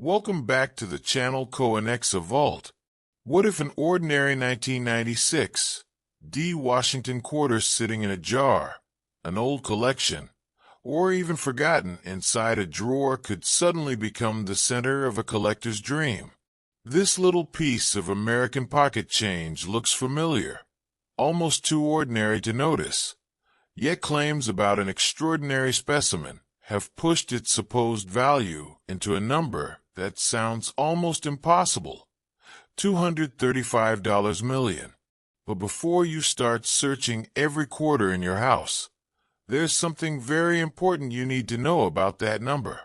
Welcome back to the channel Co-Annexa Vault. What if an ordinary 1996 D Washington quarter sitting in a jar, an old collection, or even forgotten inside a drawer could suddenly become the center of a collector's dream? This little piece of American pocket change looks familiar, almost too ordinary to notice, yet claims about an extraordinary specimen have pushed its supposed value into a number that sounds almost impossible: $235 million. But before you start searching every quarter in your house, there's something very important you need to know about that number.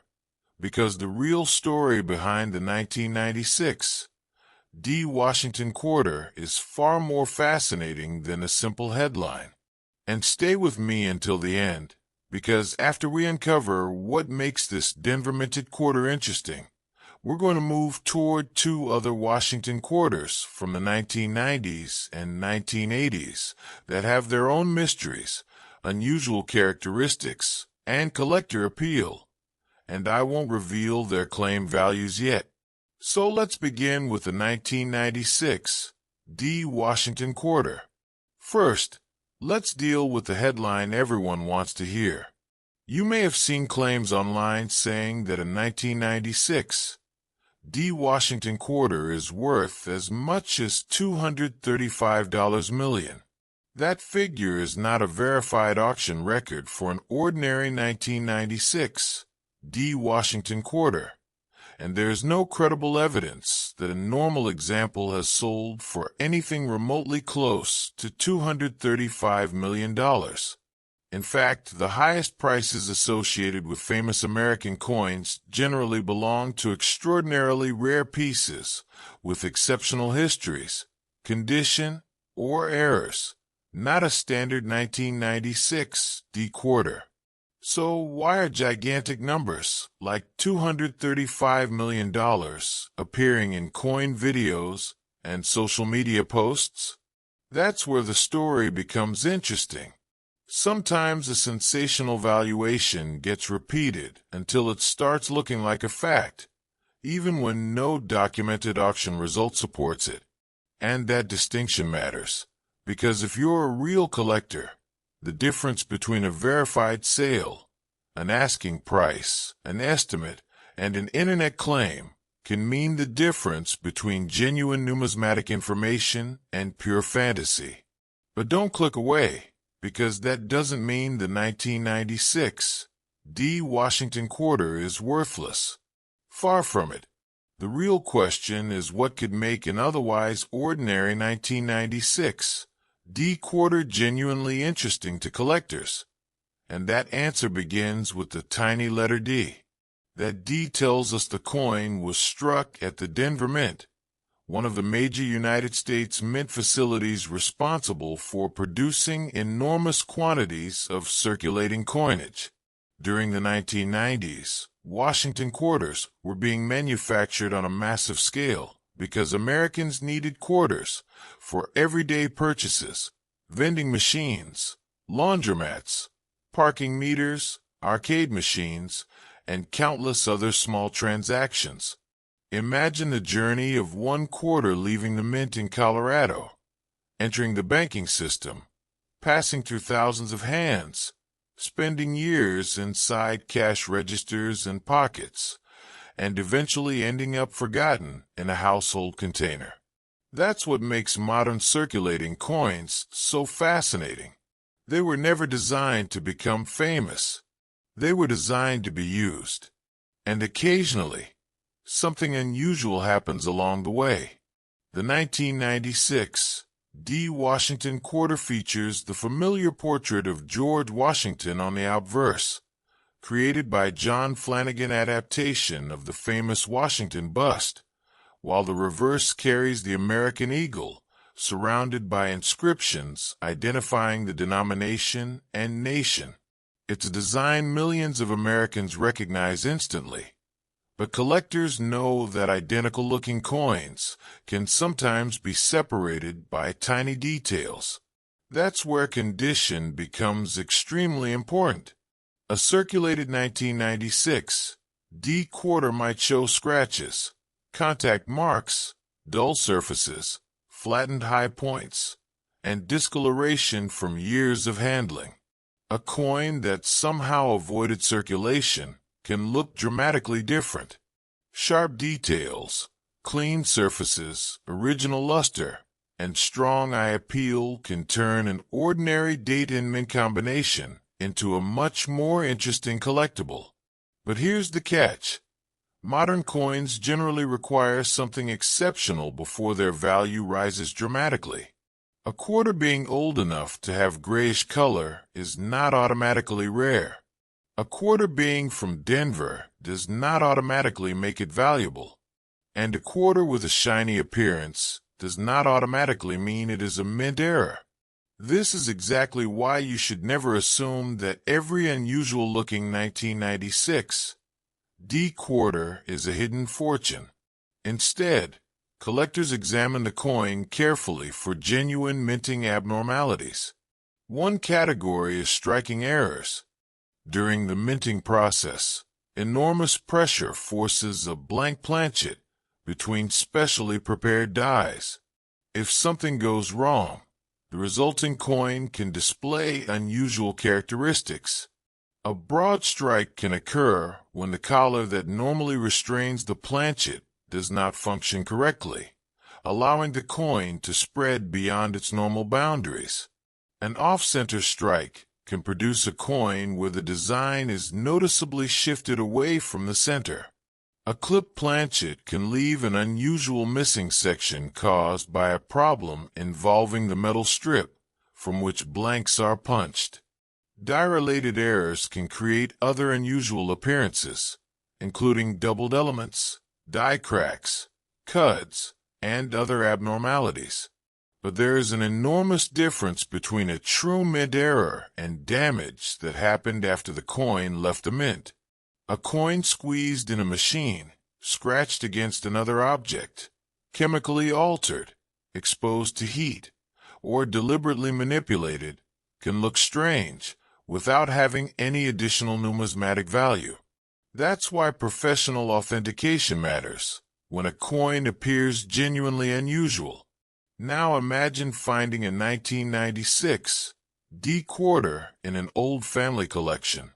Because the real story behind the 1996 D Washington quarter is far more fascinating than a simple headline. And stay with me until the end, because after we uncover what makes this Denver minted quarter interesting, we're going to move toward two other Washington quarters from the 1990s and 1980s that have their own mysteries, unusual characteristics, and collector appeal. And I won't reveal their claim values yet. So let's begin with the 1996 D Washington quarter. First, let's deal with the headline everyone wants to hear. You may have seen claims online saying that a 1996 D Washington quarter is worth as much as $235 million. That figure is not a verified auction record for an ordinary 1996 D Washington quarter, and there is no credible evidence that a normal example has sold for anything remotely close to $235 million. In fact, the highest prices associated with famous American coins generally belong to extraordinarily rare pieces with exceptional histories, condition, or errors, not a standard 1996 D quarter. So why are gigantic numbers like $235 million appearing in coin videos and social media posts? That's where the story becomes interesting. Sometimes a sensational valuation gets repeated until it starts looking like a fact, even when no documented auction result supports it. And that distinction matters, because if you're a real collector, the difference between a verified sale, an asking price, an estimate, and an internet claim can mean the difference between genuine numismatic information and pure fantasy. But don't click away, because that doesn't mean the 1996 D Washington quarter is worthless. Far from it. The real question is what could make an otherwise ordinary 1996 D quarter genuinely interesting to collectors. And that answer begins with the tiny letter D. That D tells us the coin was struck at the Denver Mint, one of the major United States mint facilities responsible for producing enormous quantities of circulating coinage. During the 1990s, Washington quarters were being manufactured on a massive scale because Americans needed quarters for everyday purchases, vending machines, laundromats, parking meters, arcade machines, and countless other small transactions. Imagine the journey of one quarter leaving the mint in Colorado, entering the banking system, passing through thousands of hands, spending years inside cash registers and pockets, and eventually ending up forgotten in a household container. That's what makes modern circulating coins so fascinating. They were never designed to become famous. They were designed to be used. And occasionally, something unusual happens along the way. The 1996 D Washington quarter features the familiar portrait of George Washington on the obverse, created by John Flanagan adaptation of the famous Washington bust, while the reverse carries the American eagle, surrounded by inscriptions identifying the denomination and nation. It's a design millions of Americans recognize instantly. But collectors know that identical-looking coins can sometimes be separated by tiny details. That's where condition becomes extremely important. A circulated 1996 D quarter might show scratches, contact marks, dull surfaces, flattened high points, and discoloration from years of handling. A coin that somehow avoided circulation can look dramatically different. Sharp details, clean surfaces, original luster, and strong eye appeal can turn an ordinary date and mint combination into a much more interesting collectible. But here's the catch. Modern coins generally require something exceptional before their value rises dramatically. A quarter being old enough to have grayish color is not automatically rare. A quarter being from Denver does not automatically make it valuable. And a quarter with a shiny appearance does not automatically mean it is a mint error. This is exactly why you should never assume that every unusual-looking 1996 D quarter is a hidden fortune. Instead, collectors examine the coin carefully for genuine minting abnormalities. One category is striking errors. During the minting process, enormous pressure forces a blank planchet between specially prepared dies. If something goes wrong, the resulting coin can display unusual characteristics. A broad strike can occur when the collar that normally restrains the planchet does not function correctly, allowing the coin to spread beyond its normal boundaries. An off-center strike can produce a coin where the design is noticeably shifted away from the center. A clipped planchet can leave an unusual missing section caused by a problem involving the metal strip from which blanks are punched. Die-related errors can create other unusual appearances, including doubled elements, die cracks, cuds, and other abnormalities. But there is an enormous difference between a true mint error and damage that happened after the coin left the mint. A coin squeezed in a machine, scratched against another object, chemically altered, exposed to heat, or deliberately manipulated, can look strange without having any additional numismatic value. That's why professional authentication matters when a coin appears genuinely unusual. Now imagine finding a 1996 D quarter in an old family collection.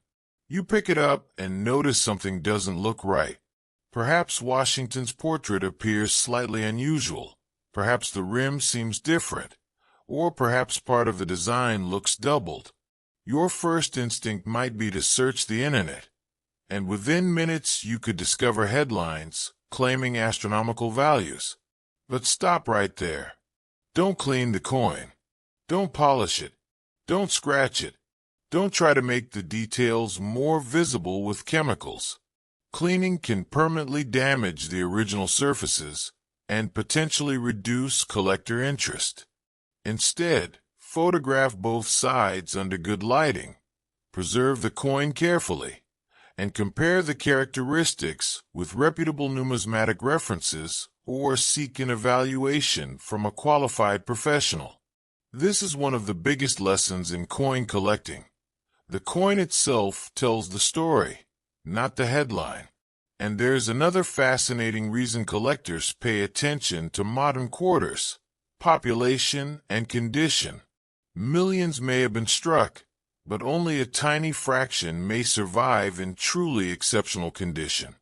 You pick it up and notice something doesn't look right. Perhaps Washington's portrait appears slightly unusual. Perhaps the rim seems different. Or perhaps part of the design looks doubled. Your first instinct might be to search the internet, and within minutes you could discover headlines claiming astronomical values. But stop right there. Don't clean the coin. Don't polish it. Don't scratch it. Don't try to make the details more visible with chemicals. Cleaning can permanently damage the original surfaces and potentially reduce collector interest. Instead, photograph both sides under good lighting, preserve the coin carefully, and compare the characteristics with reputable numismatic references or seek an evaluation from a qualified professional. This is one of the biggest lessons in coin collecting. The coin itself tells the story, not the headline. And there's another fascinating reason collectors pay attention to modern quarters: population and condition. Millions may have been struck, but only a tiny fraction may survive in truly exceptional condition.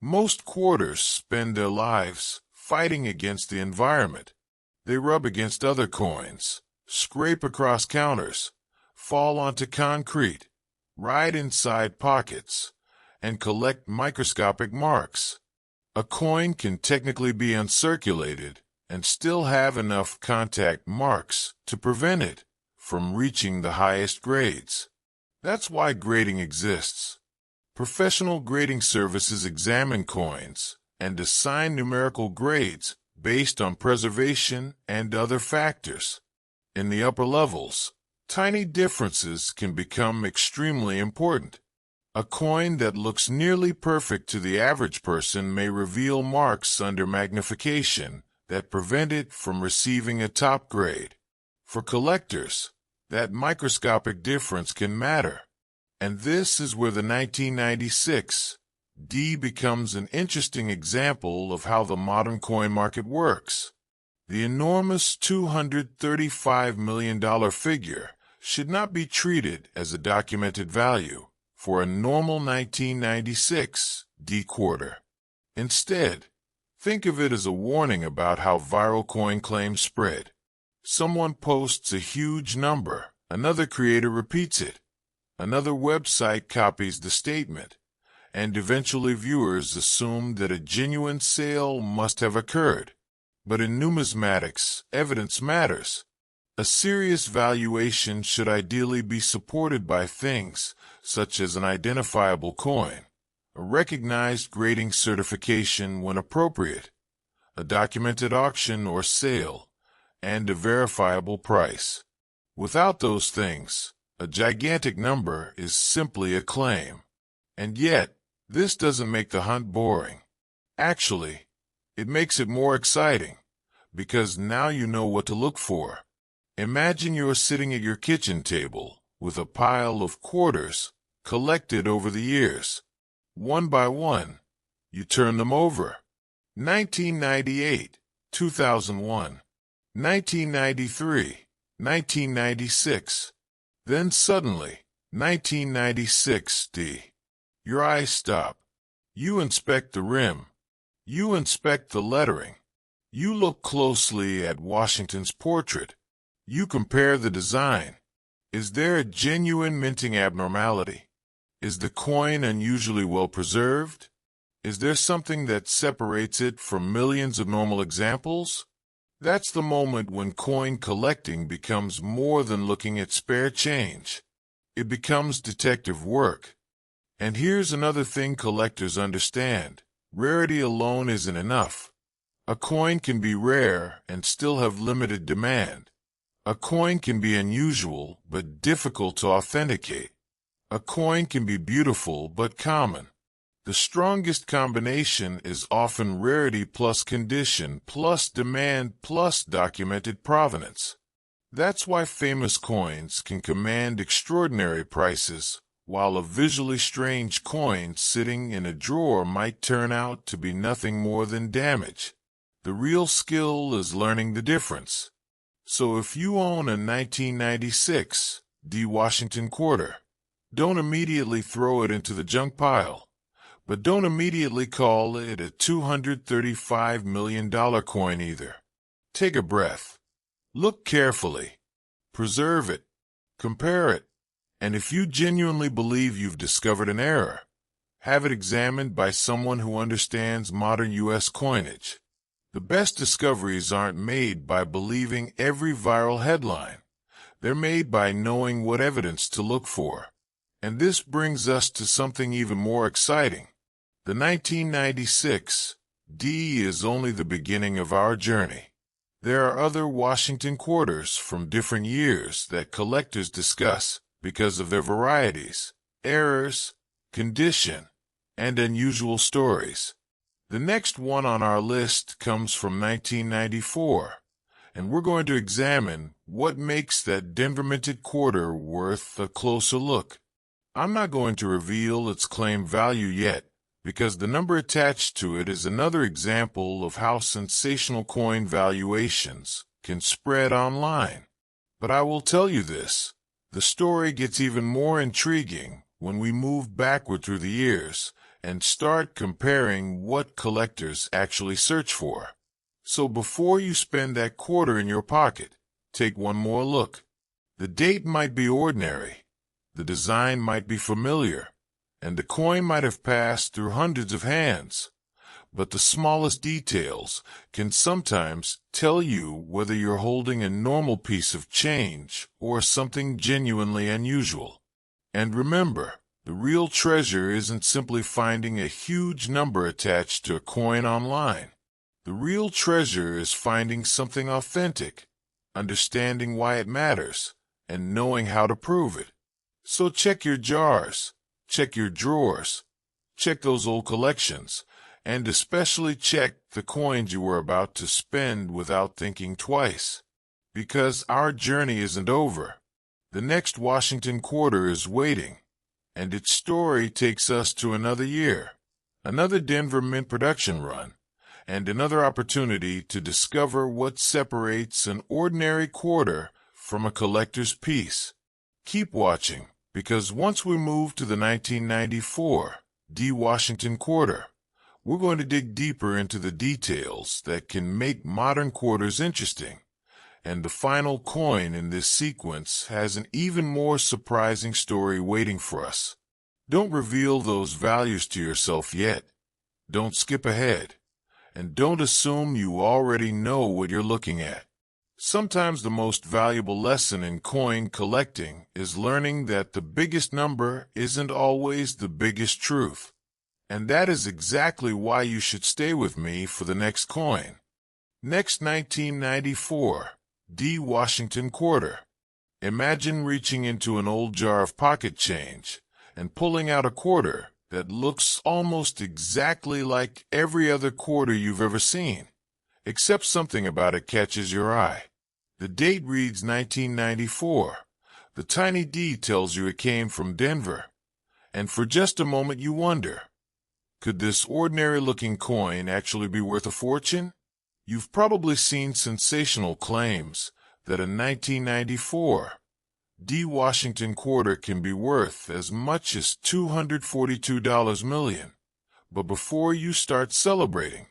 Most quarters spend their lives fighting against the environment. They rub against other coins, scrape across counters, fall onto concrete, ride inside pockets, and collect microscopic marks. A coin can technically be uncirculated and still have enough contact marks to prevent it from reaching the highest grades. That's why grading exists. Professional grading services examine coins and assign numerical grades based on preservation and other factors. In the upper levels, tiny differences can become extremely important. A coin that looks nearly perfect to the average person may reveal marks under magnification that prevent it from receiving a top grade. For collectors, that microscopic difference can matter. And this is where the 1996 D becomes an interesting example of how the modern coin market works. The enormous $235 million figure should not be treated as a documented value for a normal 1996 D quarter. Instead, think of it as a warning about how viral coin claims spread. Someone posts a huge number, another creator repeats it, another website copies the statement, and eventually viewers assume that a genuine sale must have occurred. But in numismatics, evidence matters. A serious valuation should ideally be supported by things such as an identifiable coin, a recognized grading certification when appropriate, a documented auction or sale, and a verifiable price. Without those things, a gigantic number is simply a claim. And yet, this doesn't make the hunt boring. Actually, it makes it more exciting, because now you know what to look for. Imagine you're sitting at your kitchen table with a pile of quarters collected over the years. One by one, you turn them over. 1998, 2001, 1993, 1996. Then suddenly, 1996 D. Your eyes stop. You inspect the rim. You inspect the lettering. You look closely at Washington's portrait. You compare the design. Is there a genuine minting abnormality? Is the coin unusually well preserved? Is there something that separates it from millions of normal examples? That's the moment when coin collecting becomes more than looking at spare change. It becomes detective work. And here's another thing collectors understand. Rarity alone isn't enough. A coin can be rare and still have limited demand. A coin can be unusual but difficult to authenticate. A coin can be beautiful but common. The strongest combination is often rarity plus condition plus demand plus documented provenance. That's why famous coins can command extraordinary prices, while a visually strange coin sitting in a drawer might turn out to be nothing more than damage. The real skill is learning the difference. So if you own a 1996 D Washington quarter, don't immediately throw it into the junk pile. But don't immediately call it a $235 million coin either. Take a breath. Look carefully. Preserve it. Compare it. And if you genuinely believe you've discovered an error, have it examined by someone who understands modern U.S. coinage. The best discoveries aren't made by believing every viral headline. They're made by knowing what evidence to look for. And this brings us to something even more exciting. The 1996 D is only the beginning of our journey. There are other Washington quarters from different years that collectors discuss because of their varieties, errors, condition, and unusual stories. The next one on our list comes from 1994, and we're going to examine what makes that Denver minted quarter worth a closer look. I'm not going to reveal its claim value yet, because the number attached to it is another example of how sensational coin valuations can spread online. But I will tell you this. The story gets even more intriguing when we move backward through the years and start comparing what collectors actually search for. So before you spend that quarter in your pocket, take one more look. The date might be ordinary, the design might be familiar, and the coin might have passed through hundreds of hands. But the smallest details can sometimes tell you whether you're holding a normal piece of change or something genuinely unusual. And remember, the real treasure isn't simply finding a huge number attached to a coin online. The real treasure is finding something authentic, understanding why it matters, and knowing how to prove it. So check your jars, check your drawers, check those old collections, and especially check the coins you were about to spend without thinking twice. Because our journey isn't over. The next Washington quarter is waiting, and its story takes us to another year, Another Denver Mint production run, and another opportunity to discover what separates an ordinary quarter from a collector's piece. Keep watching, because once we move to the 1994 D. Washington quarter, we're going to dig deeper into the details that can make modern quarters interesting. And the final coin in this sequence has an even more surprising story waiting for us. Don't reveal those values to yourself yet. Don't skip ahead. And don't assume you already know what you're looking at. Sometimes the most valuable lesson in coin collecting is learning that the biggest number isn't always the biggest truth. And that is exactly why you should stay with me for the next coin. Next, 1994 D. Washington quarter. Imagine reaching into an old jar of pocket change and pulling out a quarter that looks almost exactly like every other quarter you've ever seen, except something about it catches your eye. The date reads 1994. The tiny D tells you it came from Denver. And for just a moment you wonder, could this ordinary-looking coin actually be worth a fortune? You've probably seen sensational claims that a 1994 D. Washington quarter can be worth as much as $242 million. But before you start celebrating,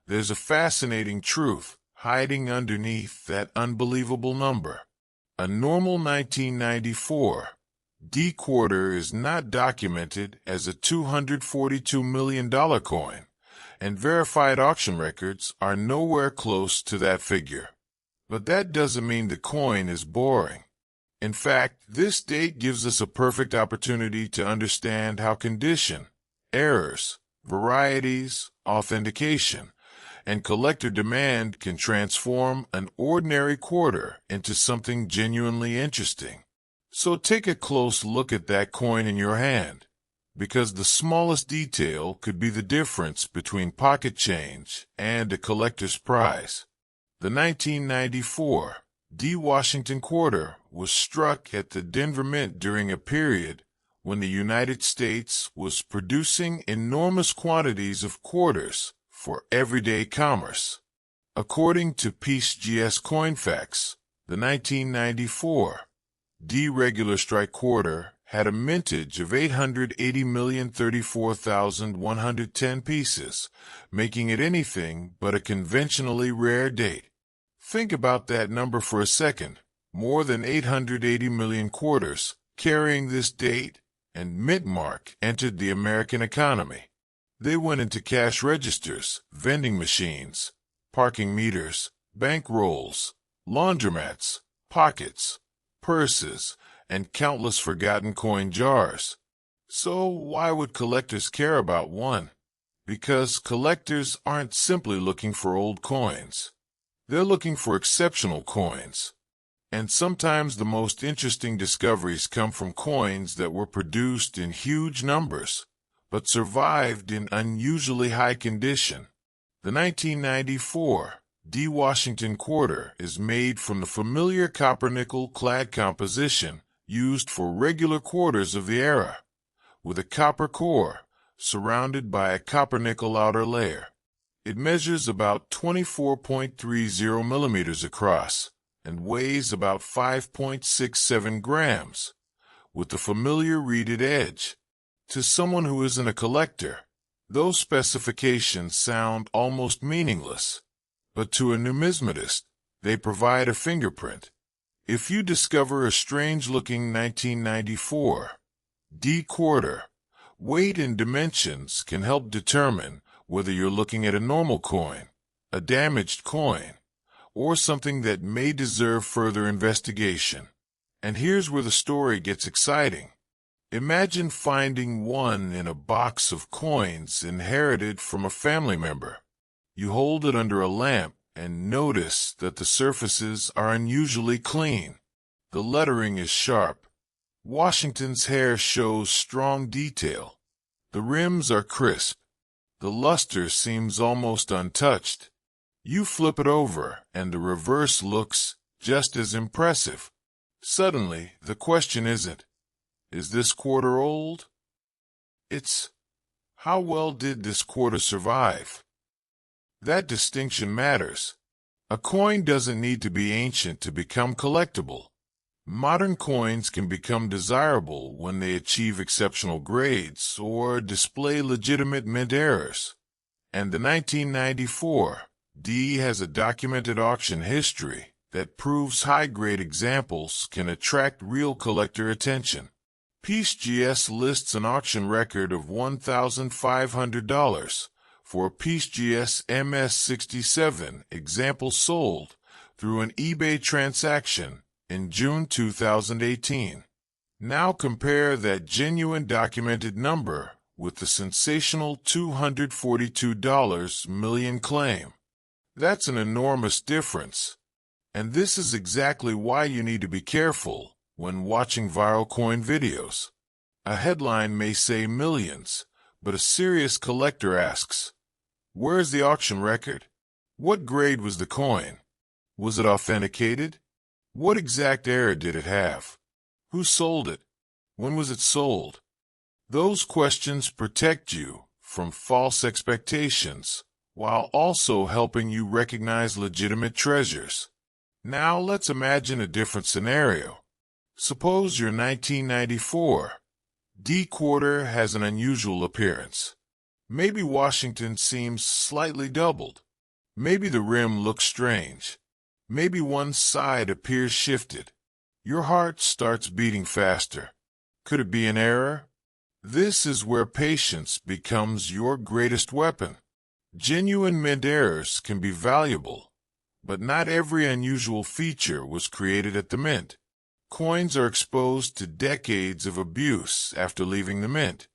there's a fascinating truth hiding underneath that unbelievable number. A normal 1994 D quarter is not documented as a $242 million coin, and verified auction records are nowhere close to that figure. But that doesn't mean the coin is boring. In fact, this date gives us a perfect opportunity to understand how condition, errors, varieties, authentication, and collector demand can transform an ordinary quarter into something genuinely interesting. So take a close look at that coin in your hand, because the smallest detail could be the difference between pocket change and a collector's prize. The 1994 D. Washington quarter was struck at the Denver Mint during a period when the United States was producing enormous quantities of quarters for everyday commerce. According to PeaceGS CoinFacts, the 1994 D. regular strike quarter had a mintage of 880,034,110 pieces, making it anything but a conventionally rare date. Think about that number for a second. More than 880 million quarters carrying this date, and mintmark entered the American economy. They went into cash registers, vending machines, parking meters, bank rolls, laundromats, pockets, purses, and countless forgotten coin jars. So why would collectors care about one? Because collectors aren't simply looking for old coins. They're looking for exceptional coins. And sometimes the most interesting discoveries come from coins that were produced in huge numbers, but survived in unusually high condition. The 1994 D. Washington quarter is made from the familiar copper-nickel clad composition used for regular quarters of the era, with a copper core surrounded by a copper-nickel outer layer. It measures about 24.30 millimeters across and weighs about 5.67 grams, with the familiar reeded edge. To someone who isn't a collector, those specifications sound almost meaningless, but to a numismatist, they provide a fingerprint. If you discover a strange-looking 1994 D quarter, weight and dimensions can help determine whether you're looking at a normal coin, a damaged coin, or something that may deserve further investigation. And here's where the story gets exciting. Imagine finding one in a box of coins inherited from a family member. You hold it under a lamp and notice that the surfaces are unusually clean. The lettering is sharp. Washington's hair shows strong detail. The rims are crisp. The luster seems almost untouched. You flip it over, and the reverse looks just as impressive. Suddenly, the question isn't, is this quarter old? It's, How well did this quarter survive? That distinction matters. A coin doesn't need to be ancient to become collectible. Modern coins can become desirable when they achieve exceptional grades or display legitimate mint errors. And the 1994 D has a documented auction history that proves high-grade examples can attract real collector attention. PeaceGS lists an auction record of $1,500 for a PeaceGS MS67 example sold through an eBay transaction in June 2018. Now compare that genuine documented number with the sensational $242 million claim. That's an enormous difference. And this is exactly why you need to be careful when watching viral coin videos. A headline may say millions, but a serious collector asks, where's the auction record? What grade was the coin? Was it authenticated? What exact error did it have? Who sold it? When was it sold? Those questions protect you from false expectations, while also helping you recognize legitimate treasures. Now let's imagine a different scenario. Suppose your 1994 D quarter has an unusual appearance. Maybe Washington seems slightly doubled. Maybe the rim looks strange. Maybe one side appears shifted. Your heart starts beating faster. Could it be an error? This is where patience becomes your greatest weapon. Genuine mint errors can be valuable, but not every unusual feature was created at the mint. Coins are exposed to decades of abuse after leaving the mint.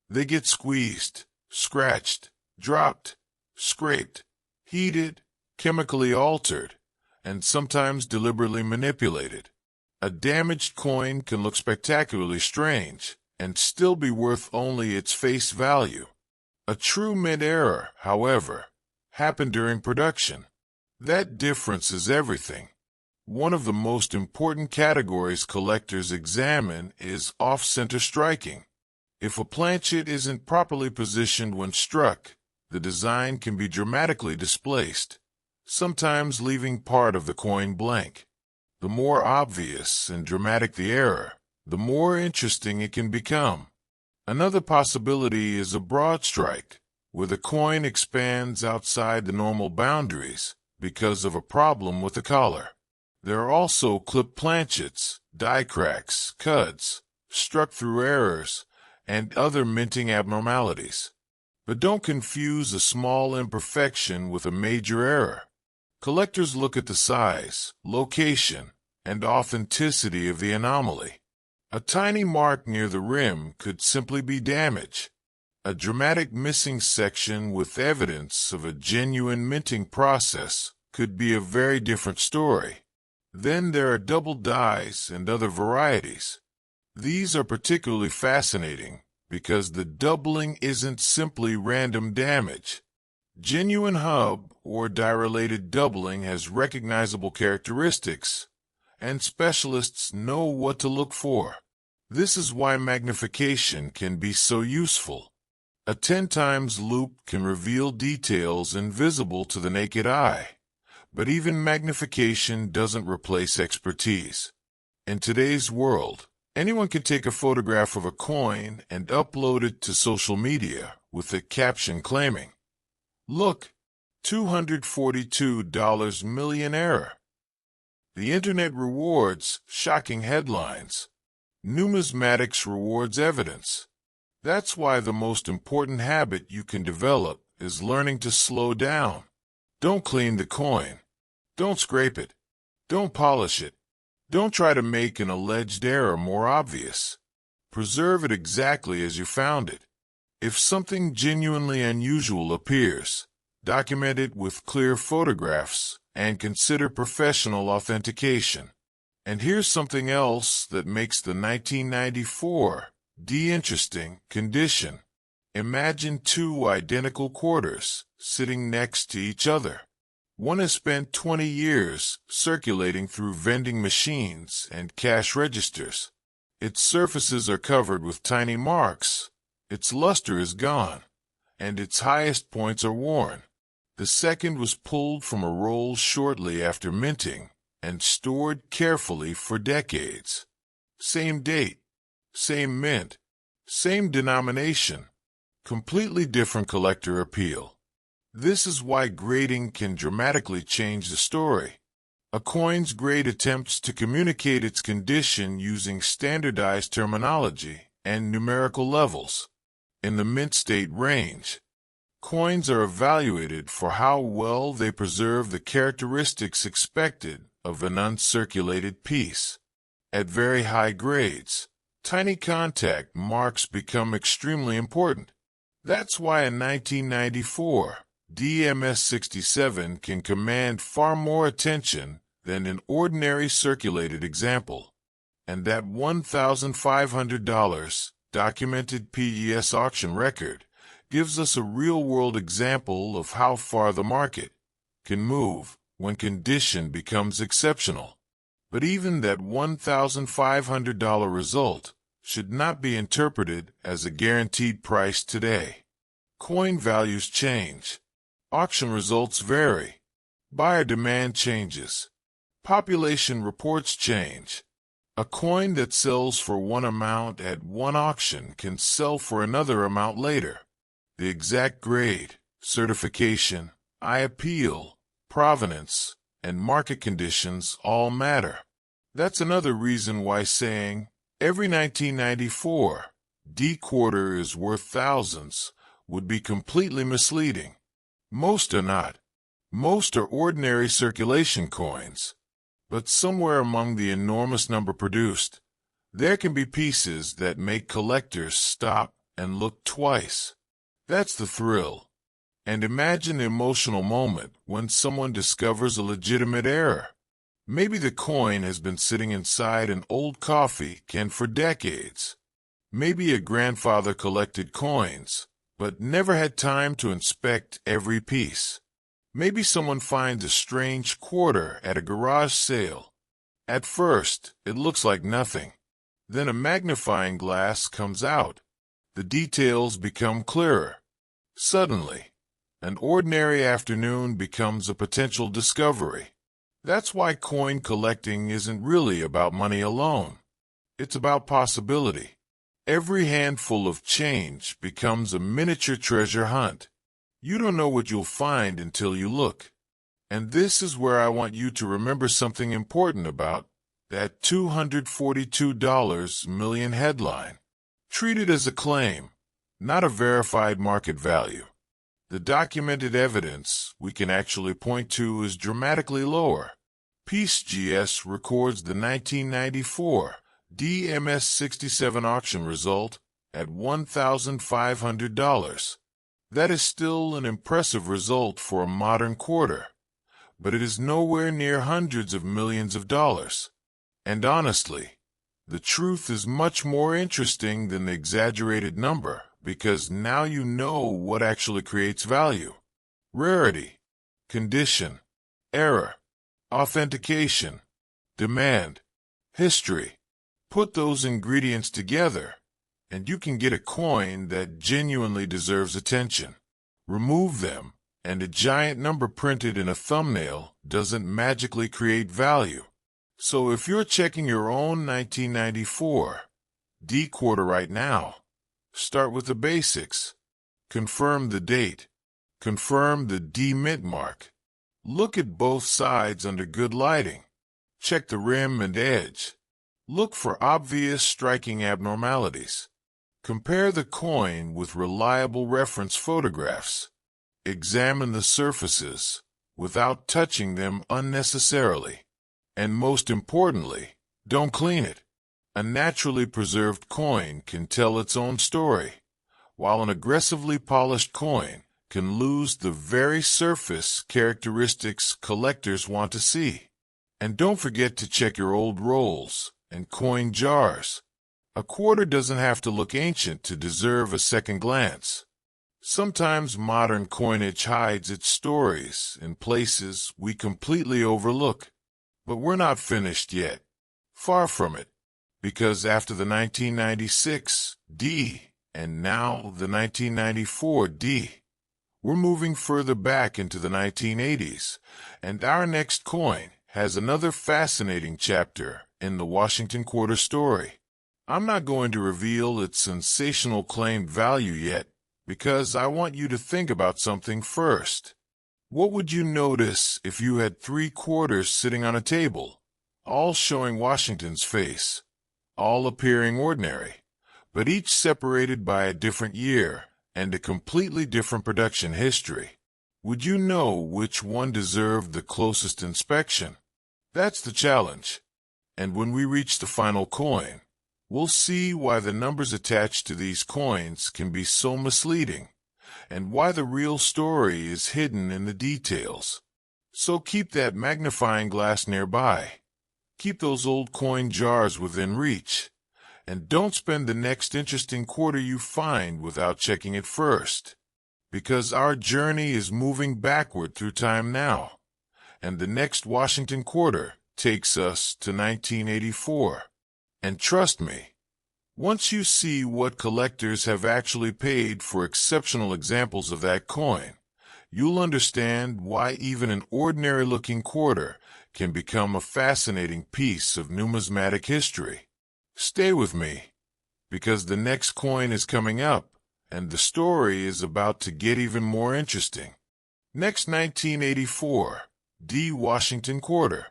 They get squeezed, scratched, dropped, scraped, heated, chemically altered, and sometimes deliberately manipulated. A damaged coin can look spectacularly strange and still be worth only its face value. A true mint error, however, happened during production. That difference is everything. One of the most important categories collectors examine is off-center striking. If a planchet isn't properly positioned when struck, the design can be dramatically displaced, sometimes leaving part of the coin blank. The more obvious and dramatic the error, the more interesting it can become. Another possibility is a broad strike, where the coin expands outside the normal boundaries because of a problem with the collar. There are also clipped planchets, die cracks, cuts, struck through errors, and other minting abnormalities. But don't confuse a small imperfection with a major error. Collectors look at the size, location, and authenticity of the anomaly. A tiny mark near the rim could simply be damage. A dramatic missing section with evidence of a genuine minting process could be a very different story. Then there are double dies and other varieties. These are particularly fascinating because the doubling isn't simply random damage. Genuine hub or die-related doubling has recognizable characteristics, and specialists know what to look for. This is why magnification can be so useful. A 10 times loop can reveal details invisible to the naked eye. But even magnification doesn't replace expertise. In today's world, anyone can take a photograph of a coin and upload it to social media with a caption claiming, "Look, $242 million error." The internet rewards shocking headlines. Numismatics rewards evidence. That's why the most important habit you can develop is learning to slow down. Don't clean the coin. Don't scrape it. Don't polish it. Don't try to make an alleged error more obvious. Preserve it exactly as you found it. If something genuinely unusual appears, document it with clear photographs and consider professional authentication. And here's something else that makes the 1994 D interesting: condition. Imagine two identical quarters sitting next to each other. One has spent 20 years circulating through vending machines and cash registers. Its surfaces are covered with tiny marks. Its luster is gone. and its highest points are worn. The second was pulled from a roll shortly after minting and stored carefully for decades. Same date, same mint, same denomination, completely different collector appeal. This is why grading can dramatically change the story. A coin's grade attempts to communicate its condition using standardized terminology and numerical levels. In the mint state range, coins are evaluated for how well they preserve the characteristics expected of an uncirculated piece. At very high grades, tiny contact marks become extremely important. That's why a 1994 DMS67 can command far more attention than an ordinary circulated example. And that $1,500 documented PES auction record gives us a real-world example of how far the market can move when condition becomes exceptional. But even that $1,500 result should not be interpreted as a guaranteed price today. Coin values change. Auction results vary. Buyer demand changes. Population reports change. A coin that sells for one amount at one auction can sell for another amount later. The exact grade, certification, appeal, provenance, and market conditions all matter. That's another reason why saying every 1994 D quarter is worth thousands would be completely misleading. Most are not. Most are ordinary circulation coins. But somewhere among the enormous number produced, there can be pieces that make collectors stop and look twice. That's the thrill. And imagine the emotional moment when someone discovers a legitimate error. Maybe the coin has been sitting inside an old coffee can for decades. Maybe a grandfather collected coins, but never had time to inspect every piece. Maybe someone finds a strange quarter at a garage sale. At first, it looks like nothing. Then a magnifying glass comes out. The details become clearer. Suddenly, an ordinary afternoon becomes a potential discovery. That's why coin collecting isn't really about money alone. It's about possibility. Every handful of change becomes a miniature treasure hunt. You don't know what you'll find until you look. And this is where I want you to remember something important about that $242 million headline. Treat it as a claim, not a verified market value. The documented evidence we can actually point to is dramatically lower. PeaceGS records the 1994 DMS67 auction result at $1,500. That is still an impressive result for a modern quarter, but it is nowhere near hundreds of millions of dollars. And honestly, the truth is much more interesting than the exaggerated number, because now you know what actually creates value. Rarity, condition, error, authentication, demand, history. Put those ingredients together, and you can get a coin that genuinely deserves attention. Remove them, and a giant number printed in a thumbnail doesn't magically create value. So if you're checking your own 1994 D quarter right now, start with the basics. Confirm the date. Confirm the D mintmark. Look at both sides under good lighting. Check the rim and edge. Look for obvious striking abnormalities. Compare the coin with reliable reference photographs. Examine the surfaces without touching them unnecessarily. And most importantly, don't clean it. A naturally preserved coin can tell its own story, while an aggressively polished coin can lose the very surface characteristics collectors want to see. And don't forget to check your old rolls and coin jars. A quarter doesn't have to look ancient to deserve a second glance. Sometimes modern coinage hides its stories in places we completely overlook. But we're not finished yet. Far from it. Because after the 1996 D And now the 1994 D. We're moving further back into the 1980s, and our next coin has another fascinating chapter in the Washington Quarter story. I'm not going to reveal its sensational claimed value yet, because I want you to think about something first. What would you notice if you had 3 quarters sitting on a table, all showing Washington's face, all appearing ordinary, but each separated by a different year and a completely different production history? Would you know which one deserved the closest inspection? That's the challenge. And when we reach the final coin, we'll see why the numbers attached to these coins can be so misleading, and why the real story is hidden in the details. So keep that magnifying glass nearby. Keep those old coin jars within reach. And don't spend the next interesting quarter you find without checking it first. Because our journey is moving backward through time now. And the next Washington quarter takes us to 1984. And trust me, once you see what collectors have actually paid for exceptional examples of that coin, you'll understand why even an ordinary-looking quarter can become a fascinating piece of numismatic history. Stay with me, because the next coin is coming up, and the story is about to get even more interesting. Next, 1984, D. Washington Quarter.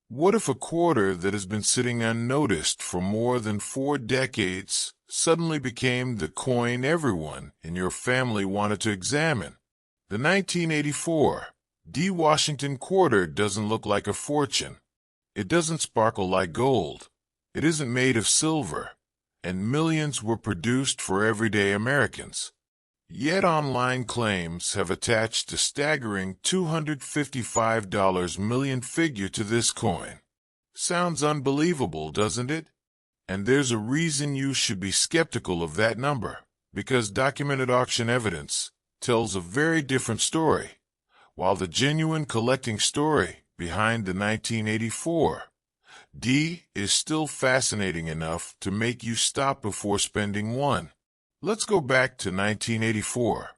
What if a quarter that has been sitting unnoticed for more than 4 decades suddenly became the coin everyone in your family wanted to examine? The 1984 D. Washington Quarter doesn't look like a fortune. It doesn't sparkle like gold. It isn't made of silver, and millions were produced for everyday Americans. Yet online claims have attached a staggering $255 million figure to this coin. Sounds unbelievable, doesn't it? And there's a reason you should be skeptical of that number, because documented auction evidence tells a very different story, while the genuine collecting story behind the 1984 D is still fascinating enough to make you stop before spending one. Let's go back to 1984.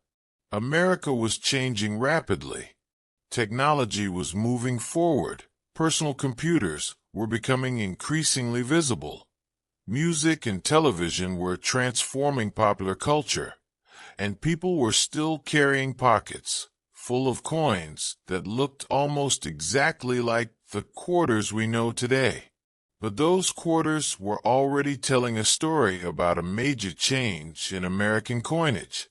America was changing rapidly. Technology was moving forward. Personal computers were becoming increasingly visible. Music and television were transforming popular culture, and people were still carrying pockets full of coins that looked almost exactly like the quarters we know today. But those quarters were already telling a story about a major change in American coinage.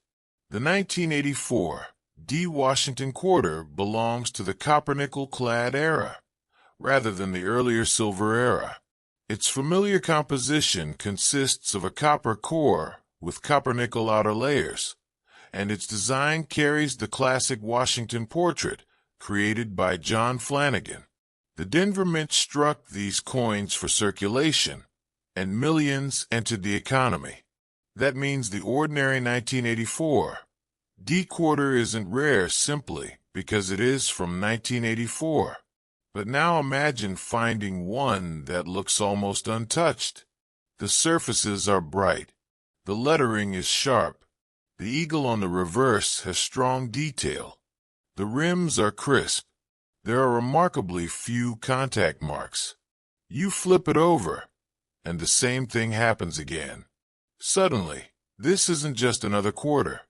The 1984 D. Washington Quarter belongs to the copper-nickel-clad era, rather than the earlier silver era. Its familiar composition consists of a copper core with copper-nickel outer layers, and its design carries the classic Washington portrait created by John Flanagan. The Denver Mint struck these coins for circulation, and millions entered the economy. That means the ordinary 1984 D quarter isn't rare simply because it is from 1984. But now imagine finding one that looks almost untouched. The surfaces are bright. The lettering is sharp. The eagle on the reverse has strong detail. The rims are crisp. There are remarkably few contact marks. You flip it over, and the same thing happens again. Suddenly, this isn't just another quarter.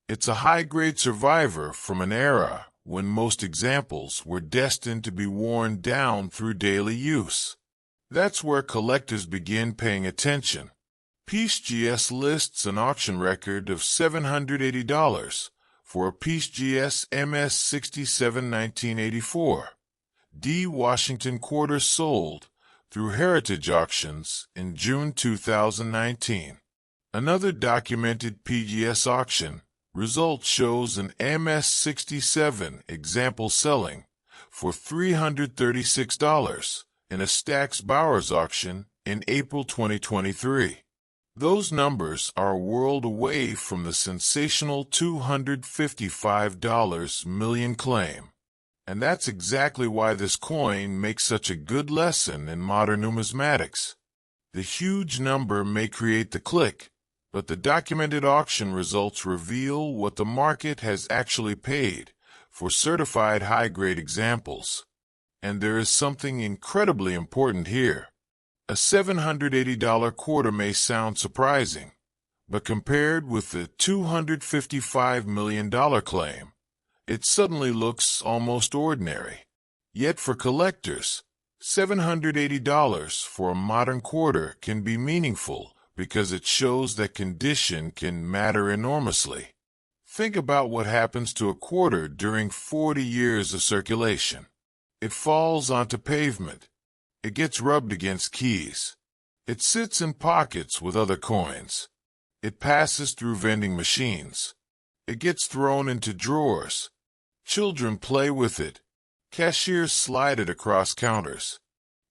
It's a high-grade survivor from an era when most examples were destined to be worn down through daily use. That's where collectors begin paying attention. PieceGS lists an auction record of $780 for a PieceGS MS67 1984 D. Washington Quarter sold through Heritage Auctions in June 2019. Another documented PGS auction result shows an MS67 example selling for $336 in a Stack's Bowers auction in April 2023. Those numbers are a world away from the sensational $255 million claim. And that's exactly why this coin makes such a good lesson in modern numismatics. The huge number may create the click, But the documented auction results reveal what the market has actually paid for certified high-grade examples. And there is something incredibly important here. A $780 quarter may sound surprising, but compared with the $255 million claim, it suddenly looks almost ordinary. Yet for collectors, $780 for a modern quarter can be meaningful because it shows that condition can matter enormously. Think about what happens to a quarter during 40 years of circulation. It falls onto pavement. It gets rubbed against keys. It sits in pockets with other coins. It passes through vending machines. It gets thrown into drawers. Children play with it. Cashiers slide it across counters.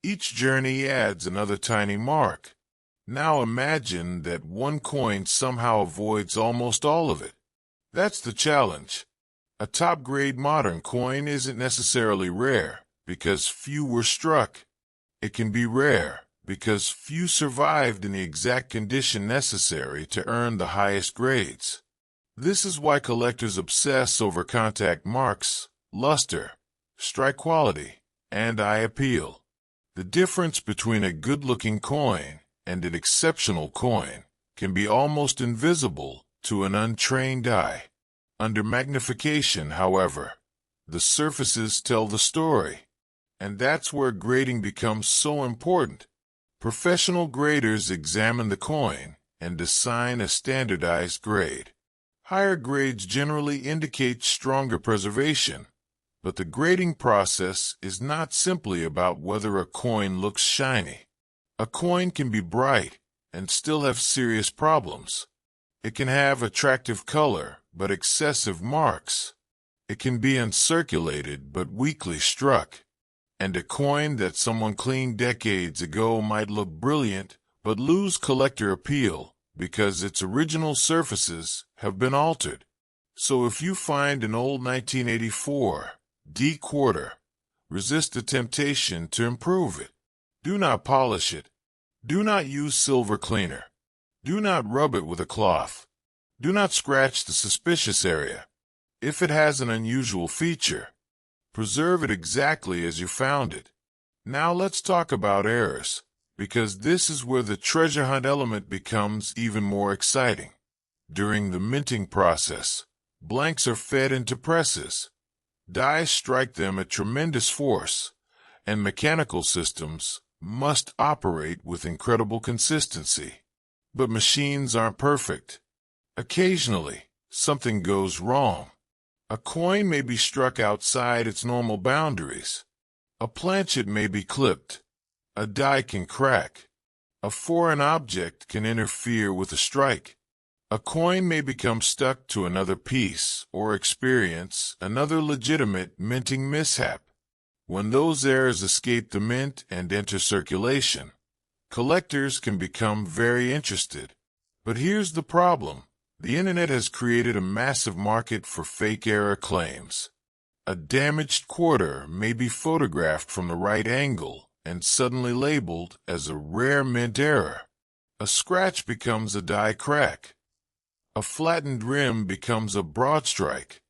Each journey adds another tiny mark. Now imagine that one coin somehow avoids almost all of it. That's the challenge. A top-grade modern coin isn't necessarily rare because few were struck. It can be rare because few survived in the exact condition necessary to earn the highest grades. This is why collectors obsess over contact marks, luster, strike quality, and eye appeal. The difference between a good-looking coin and an exceptional coin can be almost invisible to an untrained eye. Under magnification, however, the surfaces tell the story. And that's where grading becomes so important. Professional graders examine the coin and assign a standardized grade. Higher grades generally indicate stronger preservation, but the grading process is not simply about whether a coin looks shiny. A coin can be bright and still have serious problems. It can have attractive color but excessive marks. It can be uncirculated but weakly struck. And a coin that someone cleaned decades ago might look brilliant but lose collector appeal because its original surfaces have been altered. So if you find an old 1984 D quarter, resist the temptation to improve it. Do not polish it. Do not use silver cleaner. Do not rub it with a cloth. Do not scratch the suspicious area. If it has an unusual feature, preserve it exactly as you found it. Now let's talk about errors, because this is where the treasure hunt element becomes even more exciting. During the minting process, blanks are fed into presses. Die strike them at tremendous force, and mechanical systems must operate with incredible consistency. But machines aren't perfect. Occasionally, something goes wrong. A coin may be struck outside its normal boundaries. A planchet may be clipped. A die can crack. A foreign object can interfere with a strike. A coin may become stuck to another piece or experience another legitimate minting mishap. When those errors escape the mint and enter circulation, collectors can become very interested. But here's the problem. The internet has created a massive market for fake error claims. A damaged quarter may be photographed from the right angle and suddenly labeled as a rare mint error. A scratch becomes a die crack. A flattened rim becomes a broad strike.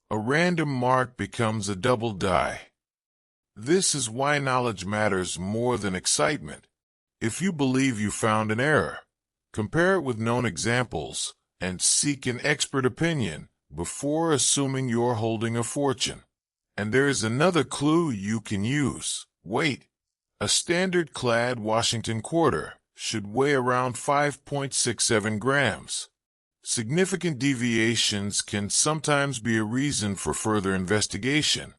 A random mark becomes a double die. This is why knowledge matters more than excitement. If you believe you found an error, compare it with known examples and seek an expert opinion before assuming you're holding a fortune. And there is another clue you can use. Weight. A standard clad Washington quarter should weigh around 5.67 grams. Significant deviations can sometimes be a reason for further investigation,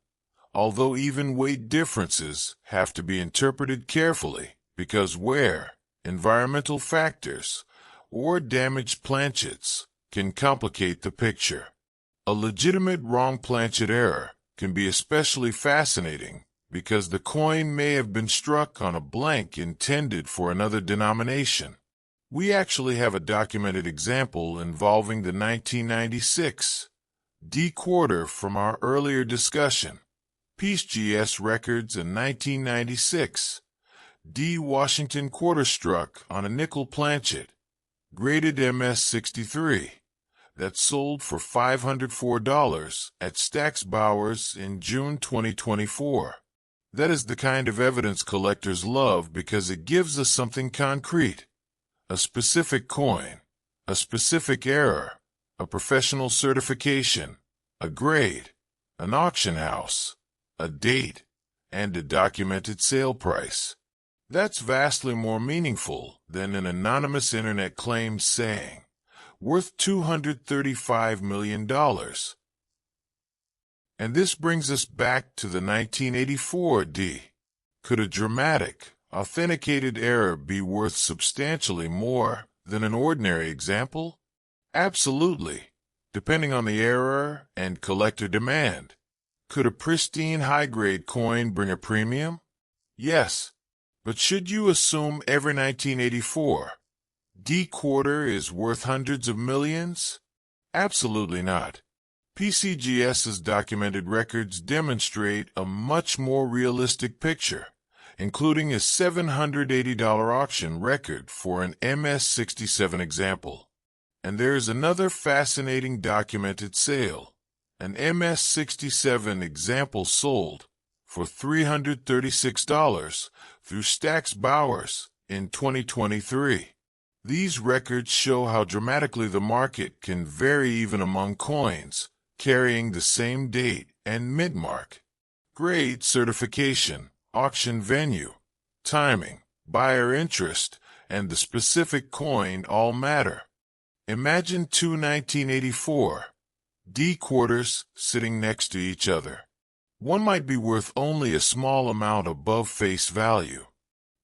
although even weight differences have to be interpreted carefully because wear, environmental factors, or damaged planchets can complicate the picture. A legitimate wrong planchet error can be especially fascinating because the coin may have been struck on a blank intended for another denomination. We actually have a documented example involving the 1996 D quarter from our earlier discussion. PGS records a 1996 D Washington quarter struck on a nickel planchet. graded MS-63, that sold for $504 at Stack's Bowers in June 2024. That is the kind of evidence collectors love because it gives us something concrete. A specific coin, a specific error, a professional certification, a grade, an auction house, a date, and a documented sale price. That's vastly more meaningful than an anonymous internet claim saying, worth $235 million. And this brings us back to the 1984 D. Could a dramatic, authenticated error be worth substantially more than an ordinary example? Absolutely, depending on the error and collector demand. Could a pristine high-grade coin bring a premium? Yes, but should you assume every 1984 D quarter is worth hundreds of millions? Absolutely not. PCGS's documented records demonstrate a much more realistic picture, including a $780 auction record for an MS-67 example. And there's another fascinating documented sale. An MS-67 example sold for $336 through Stack's Bowers in 2023. These records show how dramatically the market can vary even among coins carrying the same date and mintmark. Grade, certification, auction venue, timing, buyer interest, and the specific coin all matter. Imagine two 1984 D quarters sitting next to each other. One might be worth only a small amount above face value.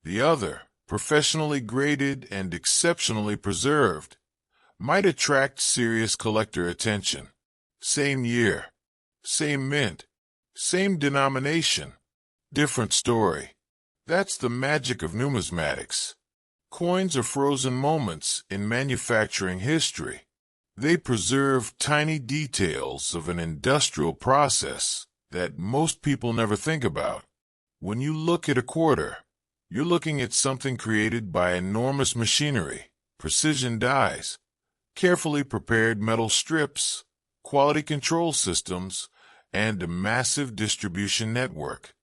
The other, professionally graded and exceptionally preserved, might attract serious collector attention. Same year, same mint, same denomination, different story. That's the magic of numismatics. Coins are frozen moments in manufacturing history. They preserve tiny details of an industrial process that most people never think about. When you look at a quarter, you're looking at something created by enormous machinery, precision dies, carefully prepared metal strips, quality control systems, and a massive distribution network.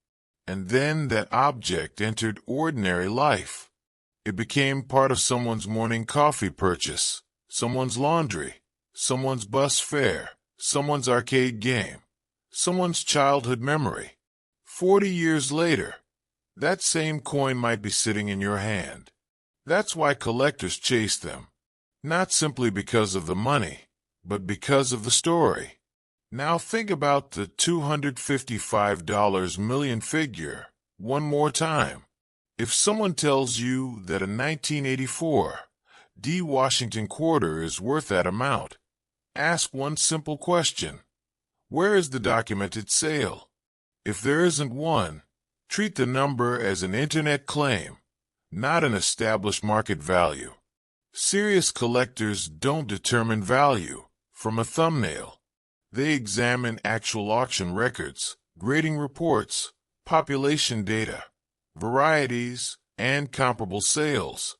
And then that object entered ordinary life. It became part of someone's morning coffee purchase, someone's laundry, someone's bus fare, someone's arcade game, someone's childhood memory. 40 years later, that same coin might be sitting in your hand. That's why collectors chase them. Not simply because of the money, but because of the story. Now think about the $255 million figure one more time. If someone tells you that a 1984 D Washington quarter is worth that amount, ask one simple question. Where is the documented sale? If there isn't one, treat the number as an internet claim, not an established market value. Serious collectors don't determine value from a thumbnail. They examine actual auction records, grading reports, population data, varieties, and comparable sales.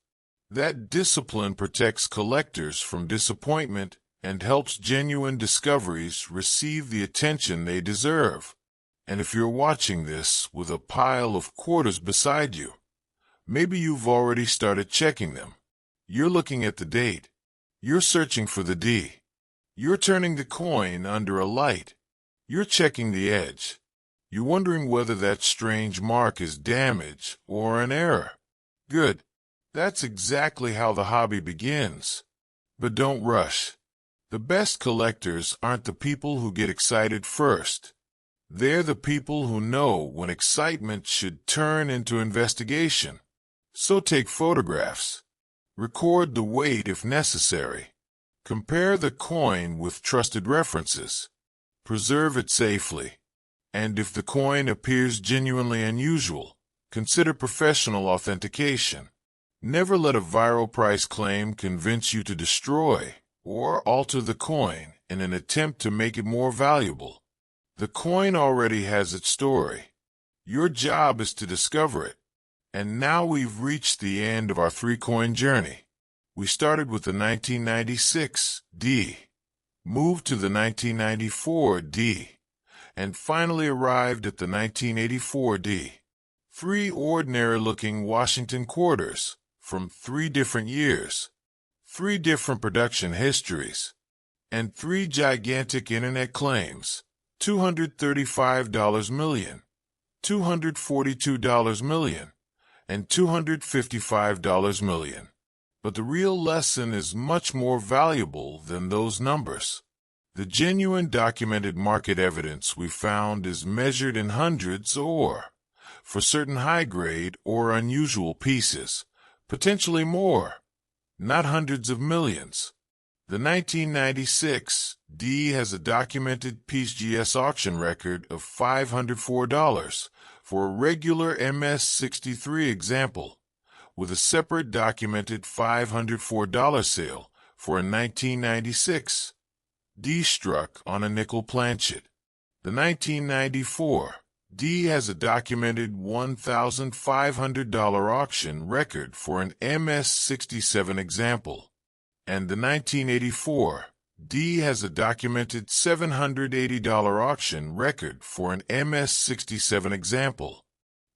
That discipline protects collectors from disappointment and helps genuine discoveries receive the attention they deserve. And if you're watching this with a pile of quarters beside you, maybe you've already started checking them. You're looking at the date. You're searching for the D. You're turning the coin under a light. You're checking the edge. You're wondering whether that strange mark is damage or an error. Good. That's exactly how the hobby begins. But don't rush. The best collectors aren't the people who get excited first. They're the people who know when excitement should turn into investigation. So take photographs. Record the weight if necessary. Compare the coin with trusted references. Preserve it safely. And if the coin appears genuinely unusual, consider professional authentication. Never let a viral price claim convince you to destroy or alter the coin in an attempt to make it more valuable. The coin already has its story. Your job is to discover it. And now we've reached the end of our three-coin journey. We started with the 1996 D, moved to the 1994 D, and finally arrived at the 1984 D. 3 ordinary-looking Washington quarters from 3 different years, 3 different production histories, and 3 gigantic internet claims: $235 million, $242 million, and $255 million. But the real lesson is much more valuable than those numbers. The genuine documented market evidence we found is measured in hundreds or, for certain high-grade or unusual pieces, potentially more, not hundreds of millions. The 1996 D has a documented PGS auction record of $504 for a regular MS-63 example, with a separate documented $504 sale for a 1996 D struck on a nickel planchet. The 1994 D has a documented $1,500 auction record for an MS-67 example, and the 1984 D has a documented $780 auction record for an MS-67 example.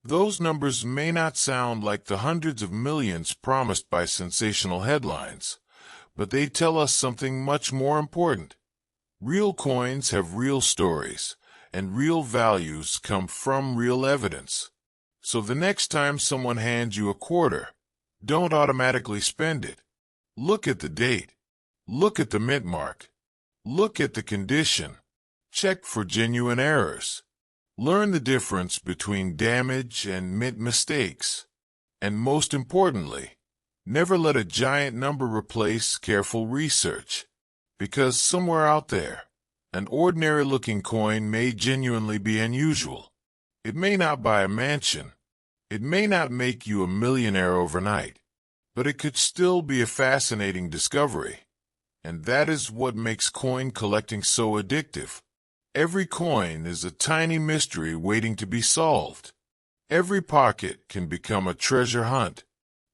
Those numbers may not sound like the hundreds of millions promised by sensational headlines, but they tell us something much more important. Real coins have real stories, and real values come from real evidence. So the next time someone hands you a quarter, don't automatically spend it. Look at the date. Look at the mint mark. Look at the condition. Check for genuine errors. Learn the difference between damage and mint mistakes. And most importantly, never let a giant number replace careful research. Because somewhere out there, an ordinary-looking coin may genuinely be unusual. It may not buy a mansion. It may not make you a millionaire overnight. But it could still be a fascinating discovery. And that is what makes coin collecting so addictive. Every coin is a tiny mystery waiting to be solved. Every pocket can become a treasure hunt.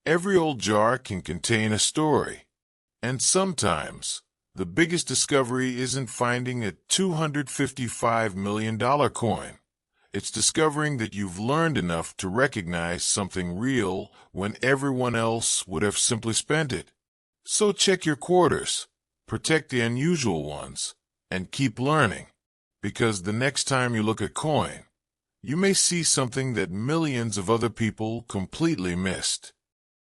Every old jar can contain a story. And sometimes, the biggest discovery isn't finding a $255 million coin. It's discovering that you've learned enough to recognize something real when everyone else would have simply spent it. So check your quarters, protect the unusual ones, and keep learning. Because the next time you look at coin, you may see something that millions of other people completely missed.